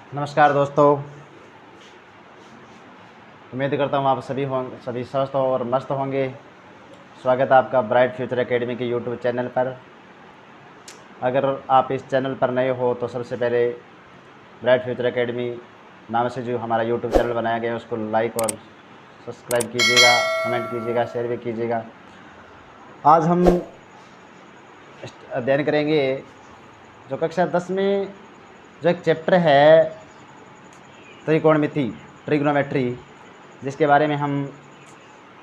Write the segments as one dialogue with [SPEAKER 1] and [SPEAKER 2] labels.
[SPEAKER 1] नमस्कार दोस्तों, उम्मीद करता हूँ आप सभी स्वस्थ और मस्त होंगे। स्वागत है आपका ब्राइट फ्यूचर एकेडमी के यूट्यूब चैनल पर। अगर आप इस चैनल पर नए हो तो सबसे पहले ब्राइट फ्यूचर एकेडमी नाम से जो हमारा यूट्यूब चैनल बनाया गया है उसको लाइक और सब्सक्राइब कीजिएगा, कमेंट कीजिएगा, शेयर भी कीजिएगा। आज हम अध्ययन करेंगे जो कक्षा 10 में जो एक चैप्टर है त्रिकोणमिति, ट्रिग्नोमेट्री, जिसके बारे में हम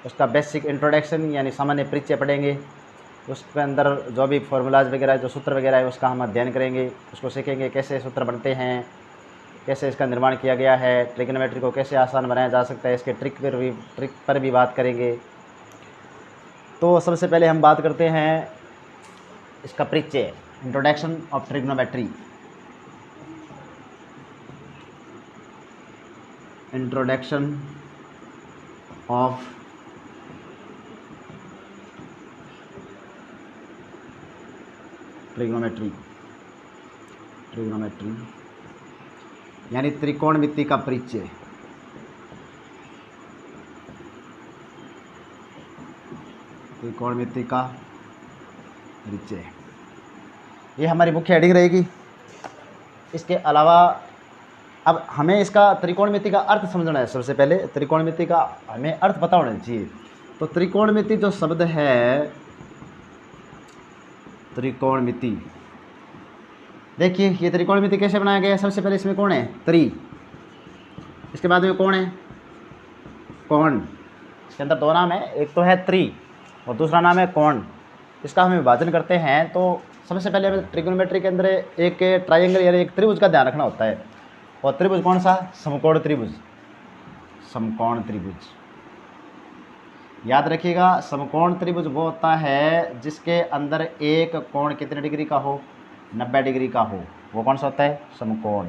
[SPEAKER 1] उसका बेसिक इंट्रोडक्शन यानी सामान्य परिचय पढ़ेंगे। उसके अंदर जो भी फार्मूलाज वगैरह, जो सूत्र वगैरह है, उसका हम अध्ययन करेंगे। उसको सीखेंगे कैसे सूत्र बनते हैं, कैसे इसका निर्माण किया गया है, ट्रिग्नोमेट्री को कैसे आसान बनाया जा सकता है, इसके ट्रिक पर भी बात करेंगे। तो सबसे पहले हम बात करते हैं इसका परिचय, introduction of trigonometry. Introduction of trigonometry यानी त्रिकोणमिति का परिचय। त्रिकोणमिति का परिचय ये हमारी मुख्य हेडिंग रहेगी। इसके अलावा अब हमें इसका त्रिकोणमिति का अर्थ समझना है। सबसे पहले त्रिकोणमिति का हमें अर्थ पता होना चाहिए। तो त्रिकोणमिति जो शब्द है, त्रिकोणमिति, देखिए ये त्रिकोणमिति कैसे बनाया गया है। सबसे पहले इसमें कौन है? त्रि। इसके बाद में कौन है? कोण। इसके अंदर दो नाम है, एक तो है त्रि और दूसरा नाम है कोण। इसका हम विभाजन करते हैं तो सबसे पहले हमें ट्रिग्नोमेट्री के अंदर एक ट्रायंगल यानी एक त्रिभुज का ध्यान रखना होता है। और त्रिभुज कौन सा? समकोण त्रिभुज। समकोण त्रिभुज याद रखिएगा, समकोण त्रिभुज वो होता है जिसके अंदर एक कोण कितने डिग्री का हो? 90 डिग्री का हो। वो कौन सा होता है? समकोण।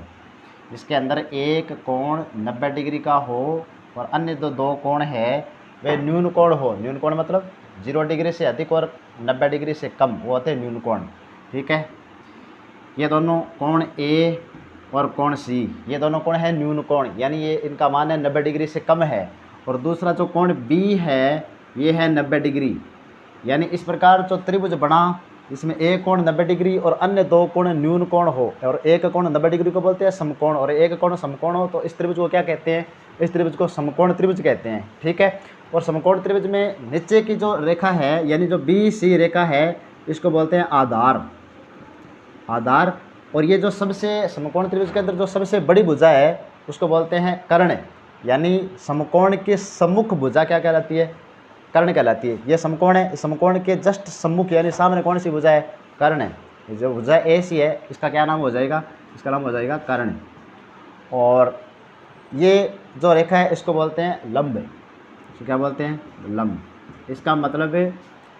[SPEAKER 1] जिसके अंदर एक कोण 90 डिग्री का हो और अन्य दो कोण है वे न्यून कोण हो। न्यून कोण मतलब 0 डिग्री से अधिक और 90 डिग्री से कम, वो होते हैं न्यून कोण। ठीक है, ये दोनों कोण ए और कोण सी, ये दोनों कोण है न्यून कोण, यानी ये इनका मान है 90 डिग्री से कम है। और दूसरा जो कोण बी है ये है 90 डिग्री। यानी इस प्रकार जो त्रिभुज बना, इसमें एक कोण 90 डिग्री और अन्य दो कोण न्यून कोण हो और एक कोण 90 डिग्री को बोलते हैं समकोण और एक कोण समकोण हो, तो इस त्रिभुज को क्या कहते हैं? इस त्रिभुज को समकोण त्रिभुज कहते हैं। ठीक है, और समकोण त्रिभुज में नीचे की जो रेखा है यानी जो बी सी रेखा है, इसको बोलते हैं आधार। आधार। और ये जो सबसे समकोण त्रिभुज के अंदर जो सबसे बड़ी भुजा है उसको बोलते हैं कर्ण। यानी समकोण के सम्मुख भुजा क्या कहलाती है? कर्ण कहलाती है। ये समकोण है, इस समकोण के जस्ट सम्मुख यानी सामने कौन सी भुजा है? कर्ण है। ये जो भुजा ए सी है इसका क्या नाम हो जाएगा? इसका नाम हो जाएगा कर्ण। और ये जो रेखा है इसको बोलते हैं लंब। इसको क्या बोलते हैं? लंब। इसका मतलब है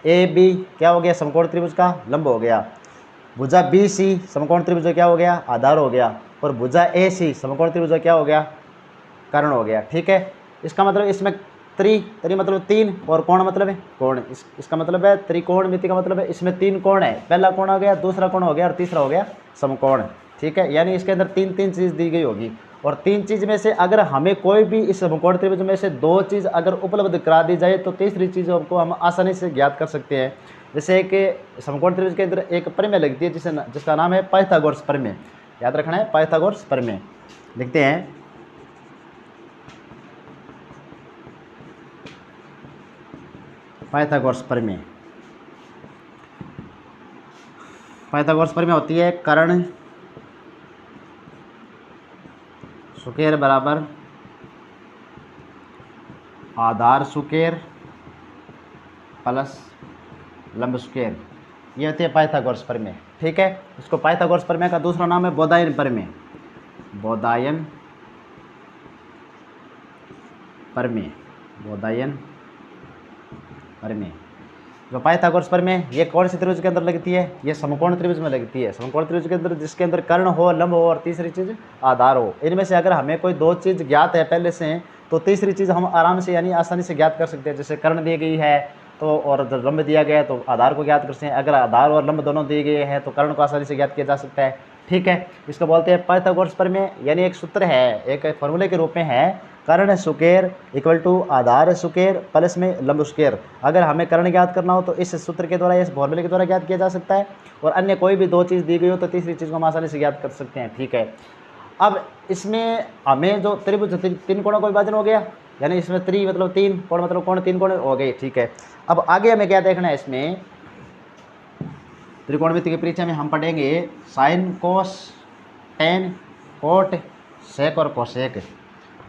[SPEAKER 1] ए बी क्या हो गया? समकोण त्रिभुज का लंब हो गया। भुजा बी सी समकोण त्रिभुज क्या हो गया? आधार हो गया। और भुजा ए सी समकोण त्रिभुज क्या हो गया? कर्ण हो गया। ठीक है, इसका मतलब इसमें त्रि मतलब तीन और कोण मतलब है कोण। इसका मतलब है त्रिकोणमिति का मतलब है इसमें तीन कोण है। पहला कोण हो गया, दूसरा कोण हो गया और तीसरा हो गया समकोण। ठीक है, यानी इसके अंदर तीन चीज़ दी गई होगी और तीन चीज़ में से अगर हमें कोई भी इस समकोण त्रिभुज में से दो चीज़ अगर उपलब्ध करा दी जाए तो तीसरी चीज़ों को हम आसानी से ज्ञात कर सकते हैं। जैसे कि समकोण त्रिभुज के अंदर एक प्रमेय लगती है जिसका नाम है पाइथागोरस प्रमेय। याद रखना है, पाइथागोरस प्रमेय। लिखते हैं पाइथागोरस प्रमेय। पाइथागोरस प्रमेय होती है कर्ण सुकेर बराबर आधार सुकेर प्लस लंब सुकेर, ये होती है पाइथागोरस प्रमेय। ठीक है, इसको पाइथागोरस प्रमेय का दूसरा नाम है बोधायन प्रमेय। बोधायन प्रमेय। बोधायन प्रमेय। जो पाइथागोरस प्रमेय ये कौन सी त्रिभुज के अंदर लगती है? ये समकोण त्रिभुज में लगती है। समकोण त्रिभुज के अंदर जिसके अंदर कर्ण हो, लंब हो और तीसरी चीज़ आधार हो। इनमें से अगर हमें कोई दो चीज़ ज्ञात है पहले से तो तीसरी चीज़ हम आराम से यानी आसानी से ज्ञात कर सकते हैं। जैसे कर्ण दी गई है तो और लंब दिया गया है तो आधार को ज्ञात कर सकते हैं। अगर आधार और लंब दोनों दिए गए हैं तो कर्ण को आसानी से ज्ञात किया जा सकता है। ठीक है। इसको बोलते हैं पाइथागोरस प्रमेय, यानी एक सूत्र है, एक फॉर्मूले के रूप में है, कर्ण स्क्वायर इक्वल टू आधार स्क्वायर प्लस में लंब स्क्वायर। अगर हमें कर्ण ज्ञात करना हो तो इस सूत्र के द्वारा, इस फॉर्मूले के द्वारा ज्ञात किया जा सकता है, और अन्य कोई भी दो चीज़ दी गई हो तो तीसरी चीज़ को हम आसानी से ज्ञात कर सकते हैं। ठीक है, अब इसमें हमें जो त्रिभुज तीन कोणों का विभाजन हो गया, यानी इसमें त्रि मतलब तीन, कोण मतलब कोण, तीन कोण हो गए। ठीक है, अब आगे हमें क्या देखना है, इसमें त्रिकोणमिति के परिचय में हम पढ़ेंगे sine cos tan cot sec और कोसेक।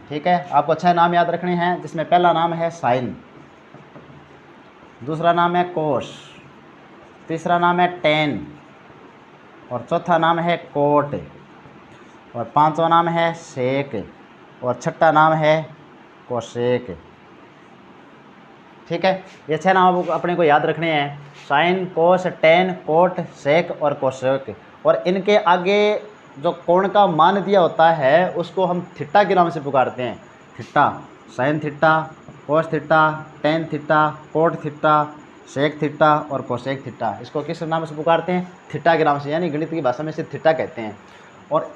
[SPEAKER 1] ठीक है, आपको 6 नाम याद रखने हैं, जिसमें पहला नाम है साइन, दूसरा नाम है कोस, तीसरा नाम है टेन, और चौथा नाम है कोट, और पांचवा नाम है सेक, और छठा नाम है कोसेक। ठीक है, ये 6 नाम अपने को याद रखने हैं, sine cos tan cot sec और कोसेक। और इनके आगे जो कोण का मान दिया होता है उसको हम थीटा के नाम से पुकारते हैं। Theta, sine theta, cos theta, tan theta, cot theta, sec theta और कोसेक थीटा। इसको किस नाम से पुकारते हैं? थीटा के नाम से, यानी गणित की भाषा में इसे थीटा कहते हैं। और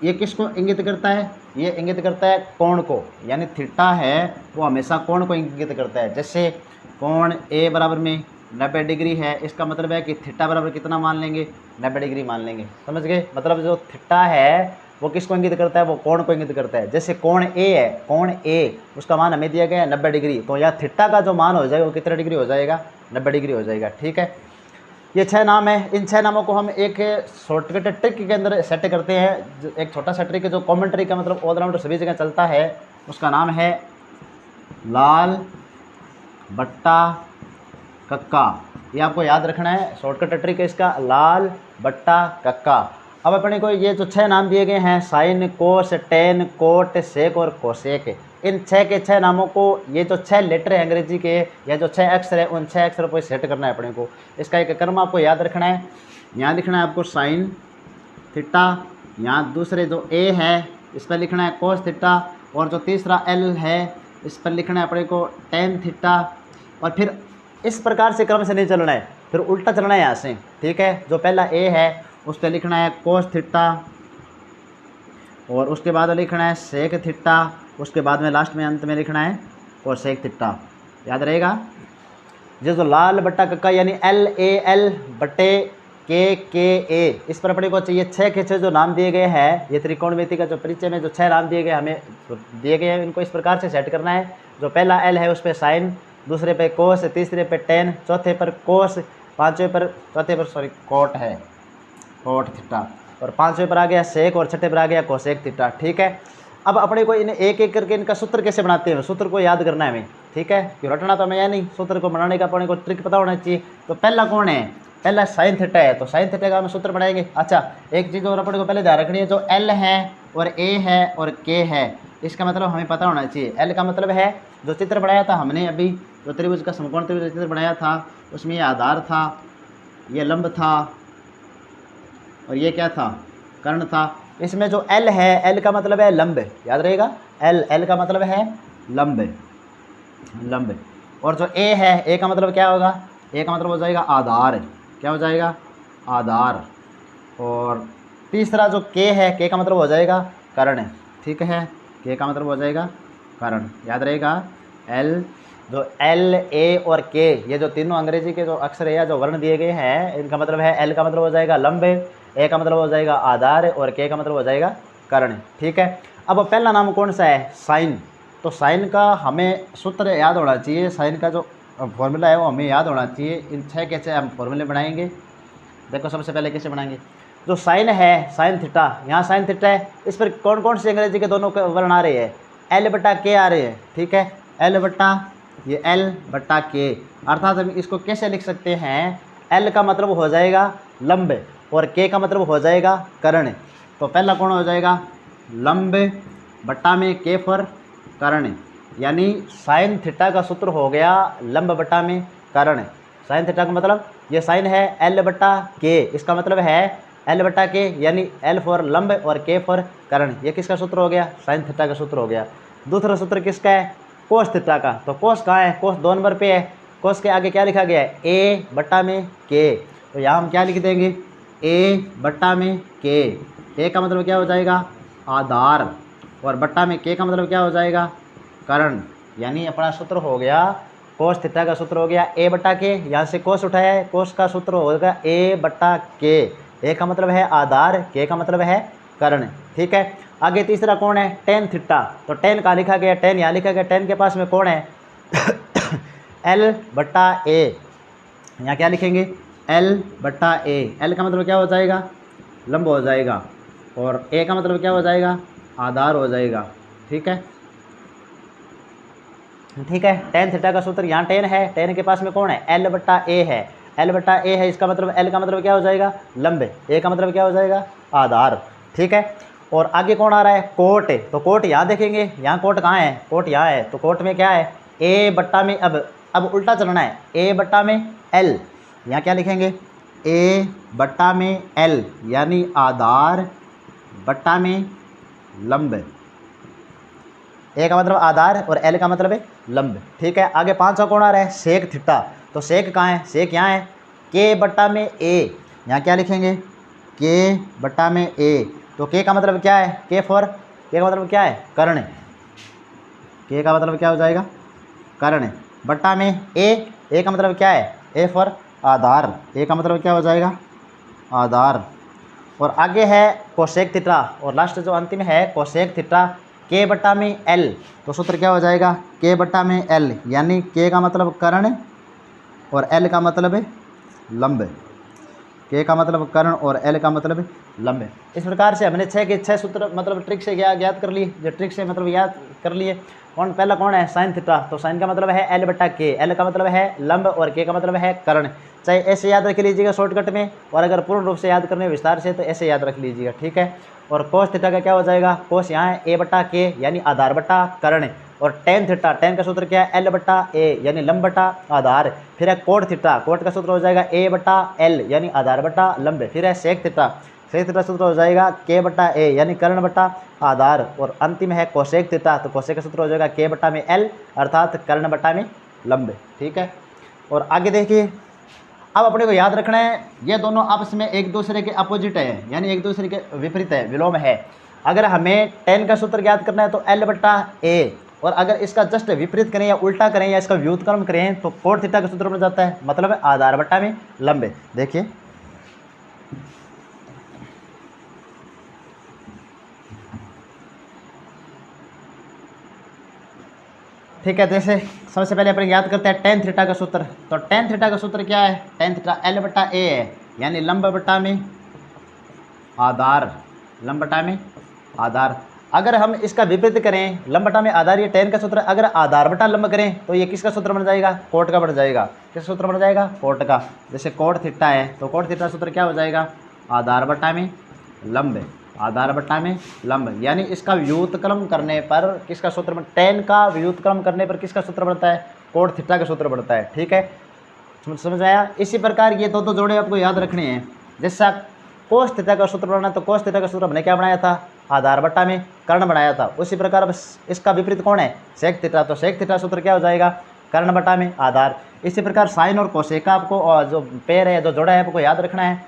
[SPEAKER 1] ये किसको इंगित करता है? ये इंगित करता है कोण को, यानी थीटा है वो हमेशा कोण को इंगित करता है। जैसे कोण ए बराबर में 90 डिग्री है, इसका मतलब है कि थीटा बराबर कितना मान लेंगे? 90 डिग्री मान लेंगे। समझ गए? मतलब जो थीटा है वो किसको इंगित करता है? वो कोण को इंगित करता है। जैसे कोण ए है, कोण ए उसका मान हमें दिया गया है 90 डिग्री, तो यहाँ थीटा का जो मान हो जाएगा वो कितना डिग्री हो जाएगा? 90 डिग्री हो जाएगा। ठीक है, ये 6 नाम है। इन 6 नामों को हम एक शॉर्टकट ट्रिक के अंदर सेट करते हैं। एक छोटा सा ट्रिक है जो कॉमन ट्रिक का मतलब ऑलराउंडर सभी जगह चलता है, उसका नाम है लाल बट्टा कक्का। ये आपको याद रखना है, शॉर्टकट ट्रिक है इसका, लाल बट्टा कक्का। अब अपने को ये जो 6 नाम दिए गए हैं, sine cos tan cot sec और कोसेक, इन 6 के 6 नामों को, ये जो 6 लेटर है अंग्रेजी के या जो 6 अक्षर है, उन 6 अक्षरों को सेट करना है अपने को। इसका एक क्रम आपको याद रखना है। यहाँ लिखना है आपको साइन थीटा, यहाँ दूसरे जो ए है इस पर लिखना है कोस थीटा, और जो तीसरा एल है इस पर लिखना है अपने को टेन थीटा। और फिर इस प्रकार से क्रम से नहीं चलना है, फिर उल्टा चलना है यहाँ से। ठीक है, जो पहला ए है उस पर लिखना है कोस थीटा, और उसके बाद लिखना है सेक थीटा, उसके बाद में लास्ट में अंत में लिखना है कोसेक थीटा। याद रहेगा? जो लाल बट्टा कक्का यानी एल ए एल बट्टे के ए, इस पर अपने को चाहिए 6 के 6 जो नाम दिए गए हैं। ये त्रिकोणमिति का जो परिचय में जो 6 नाम दिए गए हमें दिए गए हैं, इनको इस प्रकार से सेट करना है। जो पहला एल है उस पर साइन, दूसरे पे कोस, तीसरे पे टेन, चौथे पर कोस, चौथे पर कोट है, कोट थीटा, और 5वें पर आ गया सेक, और 6ठे पर आ गया कोसेक थीटा। ठीक है, अब अपने को इन्हें एक एक करके इनका सूत्र कैसे बनाते हैं, सूत्र को याद करना है हमें। ठीक है, क्यों रटना तो हमें या नहीं, सूत्र को बनाने का अपने को ट्रिक पता होना चाहिए। तो पहला कौन है? पहला साइन थीटा है, तो साइन थीटा का हम सूत्र बनाएंगे। अच्छा, एक चीज़ और अपने को पहले ध्यान रखनी है, जो एल है और ए है और के है, इसका मतलब हमें पता होना चाहिए। एल का मतलब है जो चित्र बनाया था हमने अभी, जो त्रिभुज का समकोण त्रिभुज चित्र बनाया था, उसमें ये आधार था, ये लंब था, और ये क्या था? कर्ण था। इसमें जो एल है, एल का मतलब है लंब, याद रहेगा? एल का मतलब है लंब। और जो ए है, ए का मतलब क्या होगा? ए का मतलब हो जाएगा आधार। क्या हो जाएगा? आधार। और तीसरा जो के है, के का मतलब हो जाएगा कर्ण। ठीक है, के का मतलब हो जाएगा कर्ण। याद रहेगा? एल, जो एल ए और के, ये जो तीनों अंग्रेजी के जो अक्षर है या जो वर्ण दिए गए हैं, इनका मतलब है एल का मतलब हो जाएगा लंब, ए का मतलब हो जाएगा आधार, और के का मतलब हो जाएगा कर्ण। ठीक है, अब पहला नाम कौन सा है? साइन। तो साइन का हमें सूत्र याद होना चाहिए, साइन का जो फॉर्मूला है वो हमें याद होना चाहिए। इन 6 के 6 हम फॉर्मूले बनाएंगे। देखो सबसे पहले कैसे बनाएंगे। जो साइन है, साइन थीटा, यहाँ साइन थीटा है, इस पर कौन कौन से अंग्रेजी के दोनों वर्ण आ रहे हैं? एल बट्टा के आ रहे हैं। ठीक है, एल बट्टा, ये एल बट्टा के, अर्थात हम इसको कैसे लिख सकते हैं? एल का मतलब हो जाएगा लंब, और के का मतलब हो जाएगा कर्ण। तो पहला कौन हो जाएगा? लंब बट्टा में के फॉर कर्ण, यानी साइन थीटा का सूत्र हो गया लंब बट्टा में कर्ण। साइन थीटा का मतलब ये साइन है एल बट्टा के, इसका मतलब है एल बट्टा के, यानी एल फॉर लंब और के फॉर कर्ण। ये किसका सूत्र हो गया? साइन थीटा का सूत्र हो गया। दूसरा सूत्र किसका है? कोस थीटा का। तो कोस कहाँ है? कोस 2 नंबर पे है। कोस के आगे क्या लिखा गया है? ए बट्टा में के। तो यहाँ हम क्या लिख देंगे? ए बट्टा में के, ए का मतलब क्या हो जाएगा आधार, और बट्टा में के का मतलब क्या हो जाएगा कर्ण। यानी अपना सूत्र हो गया कोस थीटा का सूत्र हो गया ए बट्टा के, यहाँ से कोस उठाया है, कोस का सूत्र होगा ए बट्टा के। ए का मतलब है आधार, के का मतलब है कर्ण। ठीक है, आगे तीसरा कौन है टेन थीटा। तो टेन कहाँ लिखा गया, टेन यहाँ लिखा गया, टेन के पास में कौन है एल बट्टा ए। यहाँ क्या लिखेंगे एल बट्टा ए। एल का मतलब क्या हो जाएगा लंब हो जाएगा, और ए का मतलब क्या हो जाएगा आधार हो जाएगा। ठीक है, ठीक है। टेन थीटा का सूत्र यहाँ टेन है, टेन के पास में कौन है एल बट्टा ए है, एल बट्टा ए है, इसका मतलब एल का मतलब क्या हो जाएगा लंब, ए का मतलब क्या हो जाएगा आधार। ठीक है, और आगे कौन आ रहा है कोट। तो कोट यहाँ देखेंगे, यहाँ कोट कहाँ है, कोट यहाँ है। तो कोट में क्या है ए बट्टा में, अब उल्टा चलना है, ए बट्टा में एल। यहाँ क्या लिखेंगे ए बट्टा में एल, यानी आधार बट्टा में लंब। ए का मतलब आधार और एल का मतलब है लंब। ठीक है, आगे पांचवा कौन आ रहा है सेक थीटा। तो सेक कहाँ है, सेक यहाँ है के बट्टा में ए। यहाँ क्या लिखेंगे के बट्टा में ए। तो के का मतलब क्या है के फॉर, के का मतलब क्या है कर्ण, के का मतलब क्या हो जाएगा कर्ण, बट्टा में ए का मतलब क्या है ए फॉर आधार, ए का मतलब क्या हो जाएगा आधार। और आगे है कोसेक थीटा, और लास्ट जो अंतिम है कोसेक थीटा के बट्टा में एल। तो सूत्र क्या हो जाएगा के बट्टा में एल, यानी के का मतलब कर्ण और एल का मतलब लंब, के का मतलब कर्ण और एल का मतलब लंब। इस प्रकार से हमने 6 के 6 सूत्र मतलब ट्रिक से ज्ञात कर लिए, जो ट्रिक से मतलब याद कर लिए। पहला कौन है साइन थीटा। तो साइन का मतलब है एल बट्टा के, एल का मतलब है लंब और के का मतलब है कर्ण। चाहे ऐसे याद रख लीजिएगा शॉर्टकट में, और अगर पूर्ण रूप से याद करने विस्तार से तो ऐसे याद रख लीजिएगा। ठीक है, और कोस थीटा का क्या हो जाएगा कोस यहाँ है ए बट्टा के, यानी आधार बट्टा कर्ण। और टेन थीटा, टेन का सूत्र क्या है एल बट्टा ए, यानी लंब बट्टा आधार। फिर है कोट थीटा, कोट का सूत्र हो जाएगा ए बट्टा एल, यानी आधार बट्टा लंब। फिर है सेक थीटा, सेक थीटा सूत्र हो जाएगा के बट्टा ए, यानी कर्ण बट्टा आधार। और अंतिम है कोसेक थीटा, तो कोसेक का सूत्र हो जाएगा के बट्टा में एल, अर्थात कर्ण बट्टा में लंब। ठीक है, और आगे देखिए अब अपने को याद रखना है ये दोनों आपस में एक दूसरे के अपोजिट है, यानी एक दूसरे के विपरीत है, विलोम है। अगर हमें टेन का सूत्र याद करना है तो एल बट्टा ए, और अगर इसका जस्ट विपरीत करें या उल्टा करें या इसका व्युत्क्रम करें तो कोट थीटा का सूत्र बन जाता है, मतलब आधार बट्टा में लंब। देखिए ठीक है, जैसे सबसे पहले अपन याद करते हैं टेन थीटा का सूत्र। तो टेन थीटा का सूत्र क्या है टेन थीटा एल बट्टा ए है, यानी लंब बट्टा में आधार, लंब बट्टा में आधार। अगर हम इसका विपरीत करें लंब बट्टा में आधार, ये टेन का सूत्र, अगर आधार बट्टा लंब करें तो ये किसका सूत्र बन जाएगा कोट का बन जाएगा। किसका सूत्र बन जाएगा कोट का। जैसे कोट थीटा है तो कोट थीटा सूत्र क्या हो जाएगा आधार बट्टा में लंब, आधार बट्टा में लंब। यानी इसका व्युत्क्रम करने पर किसका सूत्र बन, टेन का व्युत्क्रम करने पर किसका सूत्र बनता है कोट थीटा का सूत्र बनता है। ठीक है, समझ आया। इसी प्रकार ये दो जोड़े आपको याद रखने हैं। जैसा कोस थीटा का सूत्र बनाना, तो कोस थीटा का सूत्र हमने क्या बनाया था आधार बट्टा में कर्ण बनाया था। उसी प्रकार अब इसका विपरीत कौन है सेक थीटा, तो सेक थीटा सूत्र क्या हो जाएगा कर्ण बट्टा में आधार। इसी प्रकार साइन और कोसेक का आपको जो पेयर है जो जोड़ा है आपको याद रखना है।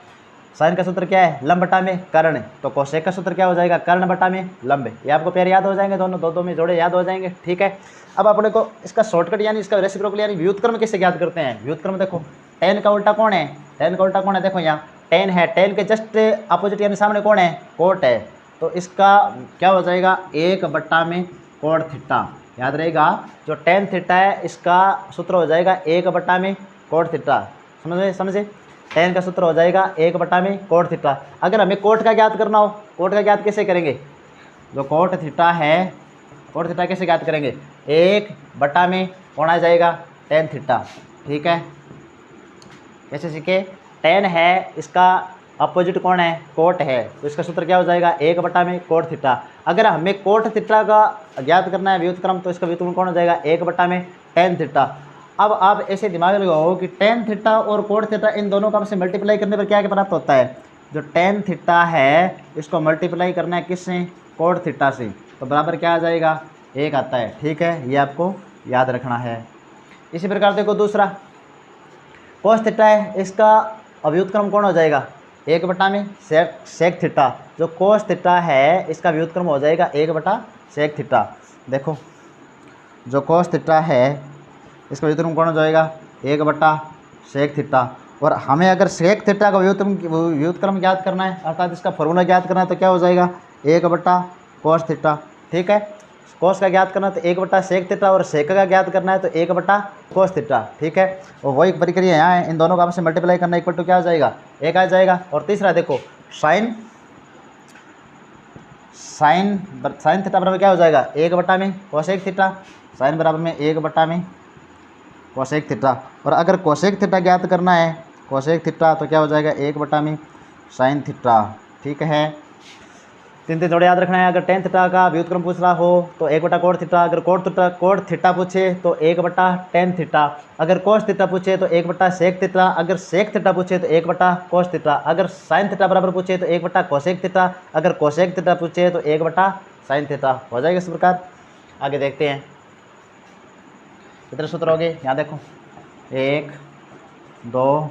[SPEAKER 1] साइन का सूत्र क्या है लंब बट्टा में कर्ण, तो कोसेक का सूत्र क्या हो जाएगा कर्ण बट्टा में लंब। ये आपको पेयर याद हो जाएंगे, दोनों दो में जोड़े याद हो जाएंगे। ठीक है, अब अपने को इसका शॉर्टकट यानी इसका रेसिप्रोकल यानी व्युत्क्रम कैसे याद करते हैं। व्युत्क्रम देखो टेन का उल्टा कौन है, टेन का उल्टा कौन है, देखो यहाँ टेन है, टेन के जस्ट अपोजिट यानी सामने कौन है कोट है, तो इसका क्या हो जाएगा एक बट्टा में कोट थीटा। याद रहेगा जो टेन थीटा है इसका सूत्र हो जाएगा एक बट्टा में कोट थीटा। समझे टेन का सूत्र हो जाएगा एक बट्टा में कोट थीटा। अगर हमें कोट का ज्ञात करना हो, कोट का ज्ञात कैसे करेंगे, जो कोट थीटा है कोट थीटा कैसे ज्ञात करेंगे एक बट्टा में कौन आ जाएगा टेन थीटा। ठीक है, कैसे सीखे टेन है इसका अपोजिट कौन है कोट है, तो इसका सूत्र क्या हो जाएगा एक बट्टा में कोट थीटा। अगर हमें कोट थीटा का ज्ञात करना है व्युत्क्रम, तो इसका व्युत्क्रम कौन हो जाएगा एक बट्टा में टेन थीटा। अब आप ऐसे दिमाग लगाओ कि टेन थीटा और कोट थीटा इन दोनों का से मल्टीप्लाई करने पर क्या क्या प्राप्त होता है। जो टेन थीटा है इसको मल्टीप्लाई करना है किससे कोट थीटा से, तो बराबर क्या आ जाएगा एक आता है। ठीक है, ये आपको याद रखना है। इसी प्रकार देखो दूसरा कोस थीटा है, इसका व्युत्क्रम कौन हो जाएगा 1 बटा में सेक थीटा, जो कोस थीटा है इसका व्युत्क्रम हो जाएगा 1 बटा सेक थीटा। देखो जो कोस थीटा है इसका व्युत्क्रम कौन हो जाएगा 1 बटा सेक थीटा। और हमें अगर सेक थीटा का व्युत्क्रम ज्ञात करना है अर्थात इसका फॉर्मूला ज्ञात करना है तो क्या हो जाएगा 1 बटा कोस थीटा। ठीक है, कोस का ज्ञात करना है तो 1 बटा सेक थीटा और सेक का ज्ञात करना है तो 1 बटा कोस थीटा। ठीक है, और वही प्रक्रिया यहाँ है, इन दोनों का आपस में मल्टीप्लाई करना इक्वल टू क्या आ जाएगा 1 आ जाएगा। और तीसरा देखो साइन थीटा बराबर क्या हो जाएगा 1 बटा में कोसेक थीटा, साइन बराबर में 1 बटा में कोसेक थीटा। और अगर कोसेक थीटा ज्ञात करना है कोसेक थीटा तो क्या हो जाएगा 1 बटा में साइन थीटा। ठीक है, तीन जोड़े याद रखना है। अगर टेन थीटा का व्युत्क्रम पूछ रहा हो तो 1 बटा कोट थीटा, अगर कोट थीटा पूछे तो 1 बटा टेन थीटा, अगर कोस थीटा पूछे तो 1 बटा सेक थीटा, अगर सेक थीटा पूछे तो 1 बटा कोस थीटा, अगर साइन थीटा बराबर पूछे तो 1 बटा कोसेक थीटा, अगर कोसेक थीटा पूछे तो 1 बटा साइन थीटा। हो जाएगा इस प्रकार। आगे देखते हैं कितने सूत्र हो गए, यहाँ देखो 1 2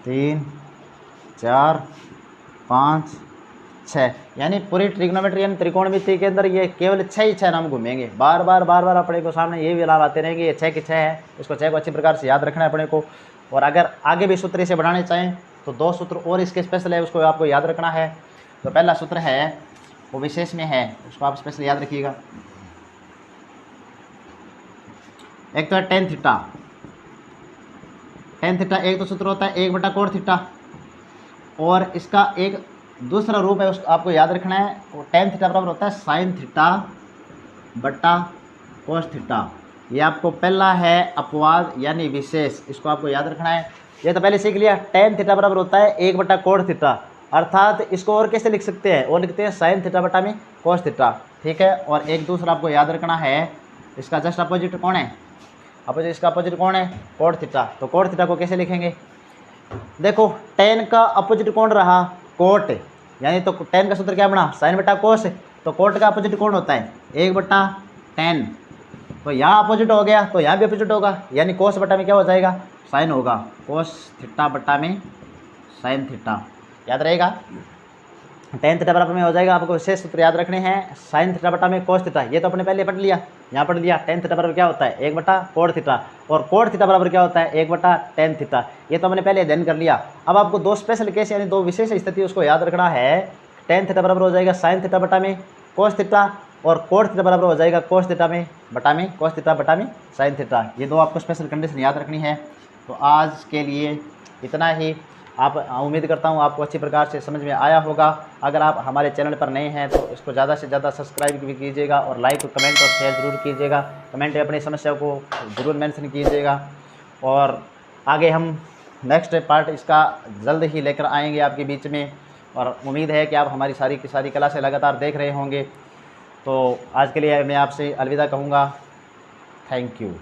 [SPEAKER 1] 3 4 5 6, यानी पूरी ट्रिग्नोमेट्री यानी त्रिकोणमिति के अंदर ये केवल 6 ही 6 नाम घूमेंगे। बार बार अपने को सामने ये भी लाभ आते रहेंगे, ये 6 के 6 है, इसको 6 को अच्छी प्रकार से याद रखना है अपने को। और अगर आगे भी सूत्र इसे बढ़ाने चाहें तो 2 सूत्र और इसके स्पेशल है, उसको आपको याद रखना है। तो पहला सूत्र है वो विशेष में है, उसको आप स्पेशल याद रखिएगा। एक तो है टेन थीटा, एक तो सूत्र होता है 1 बटा कोट थीटा, और इसका एक दूसरा रूप है उसको आपको याद रखना है, वो टेन थीटा बराबर होता है साइन थीटा बटा कोस थीटा। ये आपको पहला है अपवाद यानी विशेष, इसको आपको याद रखना है। ये तो पहले सीख लिया, टेन थीटा बराबर होता है 1 बटा कोट थीटा, अर्थात इसको और कैसे लिख सकते हैं, और लिखते हैं साइन थीटा बटा में कोस थीटा। ठीक है, और एक दूसरा आपको याद रखना है, इसका जस्ट अपोजिट कौन है, इसका अपोजिट कौन है कोट थीटा। तो कोट थीटा को कैसे लिखेंगे, देखो टेन का अपोजिट कौन रहा कोट, यानी तो टेन का सूत्र क्या बना साइन बटा कोस, तो कोट का अपोजिट कौन होता है 1 बटा टेन, तो यहाँ अपोजिट हो गया तो यहाँ भी अपोजिट होगा, यानी कोस बटा में क्या हो जाएगा साइन होगा, कोस थीटा बटा में साइन थीटा। याद रहेगा, टेन थीटा बराबर में हो जाएगा, आपको विशेष सूत्र याद रखने हैं, साइन थीटा बटा में कोस थीटा, ये तो अपने पहले पढ़ लिया, यहाँ पढ़ लिया। टेन थीटा बराबर क्या होता है 1 बटा कोट थीटा, और कोट थीटा बराबर क्या होता है 1 बटा टेन थीटा, ये तो हमने पहले अध्ययन कर लिया। अब आपको 2 स्पेशल केस यानी 2 विशेष स्थिति उसको याद रखना है। टेन थीटा बराबर हो जाएगा साइन थीटा बटा में कोस थीटा, और कोट थीटा बराबर हो जाएगा कोस थीटा में बटा में कोस थीटा बटा में साइन थीटा। ये 2 आपको स्पेशल कंडीशन याद रखनी है। तो आज के लिए इतना ही, आप उम्मीद करता हूँ आपको अच्छी प्रकार से समझ में आया होगा। अगर आप हमारे चैनल पर नए हैं तो इसको ज़्यादा से ज़्यादा सब्सक्राइब भी कीजिएगा, और लाइक कमेंट और शेयर ज़रूर कीजिएगा। कमेंट में अपनी समस्या को ज़रूर मेंशन कीजिएगा, और आगे हम नेक्स्ट पार्ट इसका जल्द ही लेकर आएंगे आपके बीच में। और उम्मीद है कि आप हमारी सारी की सारी क्लासें लगातार देख रहे होंगे। तो आज के लिए मैं आपसे अलविदा कहूँगा। Thank you.